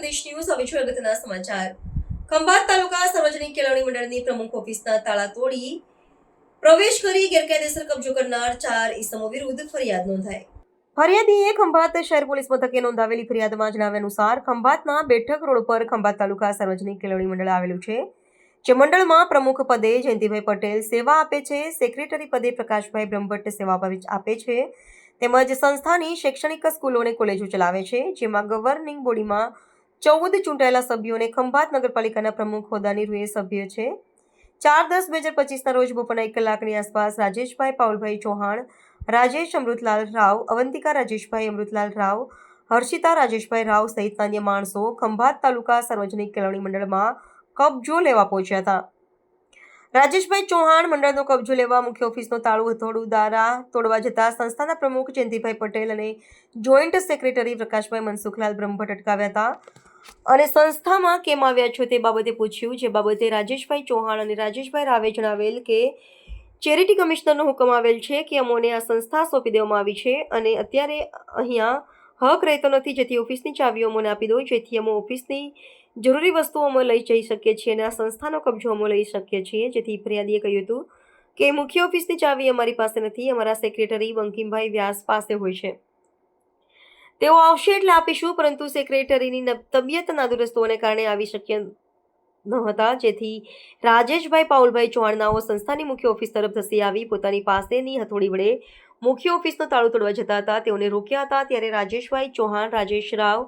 સંદેશ ન્યૂઝ હવે છે અગત્યના સમાચાર। ખંભાત તાલુકા સાર્વજનિક કેળવણી મંડળની પ્રમુખ ઓફિસના તાળા તોડી પ્રવેશ કરી ગેરકાયદેસર કબજો કરનાર 4 ઈસમો વિરુદ્ધ ફરિયાદ નોંધાઈ। ફરિયાદીએ ખંભાત શહેર પોલીસ મથકે નોંધાવેલી ફરિયાદમાં જણાવ્યા અનુસાર ખંભાતના બેઠક રોડ પર ખંભાત તાલુકા સાર્વજનિક કેળવણી મંડળ આવેલું છે, જે મંડળમાં પ્રમુખ પદે જયંતિભાઈ પટેલ સેવા આપે છે, સેક્રેટરી પદે પ્રકાશભાઈ બ્રહ્મભટ્ટ સેવા આપે છે, તેમજ સંસ્થાની શૈક્ષણિક સ્કૂલો અને કોલેજો ચલાવે છે, જેમાં ગવર્નિંગ બોડીમાં 14 ચૂંટાયેલા સભ્યો અને ખંભાત નગરપાલિકાના પ્રમુખ હોદ્દાની રૂએ સભ્ય છે। 4/10/2025ના રોજ બપોરના 1 કલાકની આસપાસ રાજેશભાઈ પાઉલભાઈ ચૌહાણ, રાજેશ અમૃતલાલ રાવ, અવંતિકા રાજેશભાઈ અમૃતલાલ રાવ, હર્ષિતા રાજેશભાઈ રાવ સહિત અન્ય માણસો ખંભાત તાલુકા સાર્વજનિક કેળવણી મંડળમાં કબજો લેવા પહોંચ્યા હતા। રાજેશભાઈ ચૌહાણ મંડળનો કબજો લેવા મુખ્ય ઓફિસનો તાળું હથોડું દ્વારા તોડવા જતા સંસ્થાના પ્રમુખ જયંતિભાઈ પટેલ અને જોઈન્ટ સેક્રેટરી પ્રકાશભાઈ મનસુખલાલ બ્રહ્મભટ્ટ અટકાવ્યા હતા અને સંસ્થામાં કેમ આવ્યા છો તે બાબતે પૂછ્યું, જે બાબતે રાજેશભાઈ ચૌહાણ અને રાજેશભાઈ રાવે જણાવેલ કે ચેરિટી કમિશનરનો હુકમ આવેલ છે કે અમોને આ સંસ્થા સોંપી દેવામાં આવી છે અને અત્યારે અહીંયા હક રહેતો નથી, જેથી ઓફિસની ચાવીઓ અમોને આપી દો, જેથી અમે ઓફિસની જરૂરી વસ્તુઓ અમે લઈ જઈ શકીએ છીએ અને આ સંસ્થાનો કબજો અમે લઈ શકીએ છીએ। જેથી ફરિયાદીએ કહ્યું હતું કે મુખ્ય ઓફિસની ચાવી અમારી પાસે નથી, અમારા સેક્રેટરી બંકિમભાઈ વ્યાસ પાસે હોય છે, તેઓ આવશે એટલે આપીશું, પરંતુ સેક્રેટરીની તબિયત નાદુરસ્ત હોવાને કારણે આવી શક્ય ન હતા, જેથી રાજેશભાઈ પાઉલભાઈ ચૌહાણનાઓ સંસ્થાની મુખ્ય ઓફિસ તરફ ધસી આવી પોતાની પાસેની હથોડી વડે મુખ્ય ઓફિસનો તાળું તોડવા જતા હતા, તેઓને રોક્યા હતા। ત્યારે રાજેશભાઈ ચૌહાણ, રાજેશ રાવ,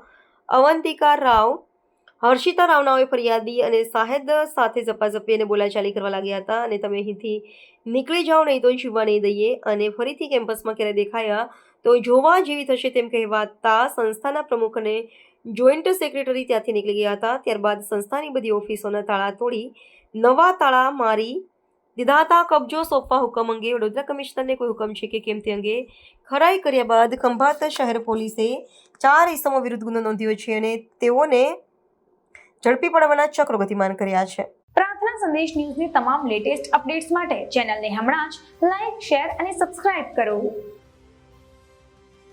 અવંતિકા રાવ, હર્ષિતા રાવનાઓએ ફરિયાદી અને સાહેદ સાથે ઝપાઝપી અને બોલાચાલી કરવા લાગ્યા હતા અને તમે અહીંથી નીકળી જાઓ, નહીં તો જીવવા નહીં દઈએ અને ફરીથી કેમ્પસમાં ક્યારે દેખાયા તો જોવા જેવી થશે તેમ કહેવાતા સંસ્થાના પ્રમુખ અને જોઈન્ટ સેક્રેટરી ત્યાંથી નીકળી ગયા હતા। ત્યારબાદ સંસ્થાની બધી ઓફિસોના તાળા તોડી નવા તાળા મારી દીધા હતા। કબજો સોંપવા હુકમ અંગે વડોદરા કમિશનરને કોઈ હુકમ છે કે કેમ તે અંગે ખરાઈ કર્યા બાદ ખંભાત શહેર પોલીસે 4 ઈસમો વિરુદ્ધ ગુનો નોંધ્યો છે અને તેઓને ઝડપી પાડવાના ચક્રો ગતિમાન કર્યા છે। પ્રાર્થના સંદેશ ન્યૂઝની તમામ લેટેસ્ટ અપડેટ્સ માટે ચેનલને હમણાં જ લાઈક, શેર અને સબસ્ક્રાઇબ કરો।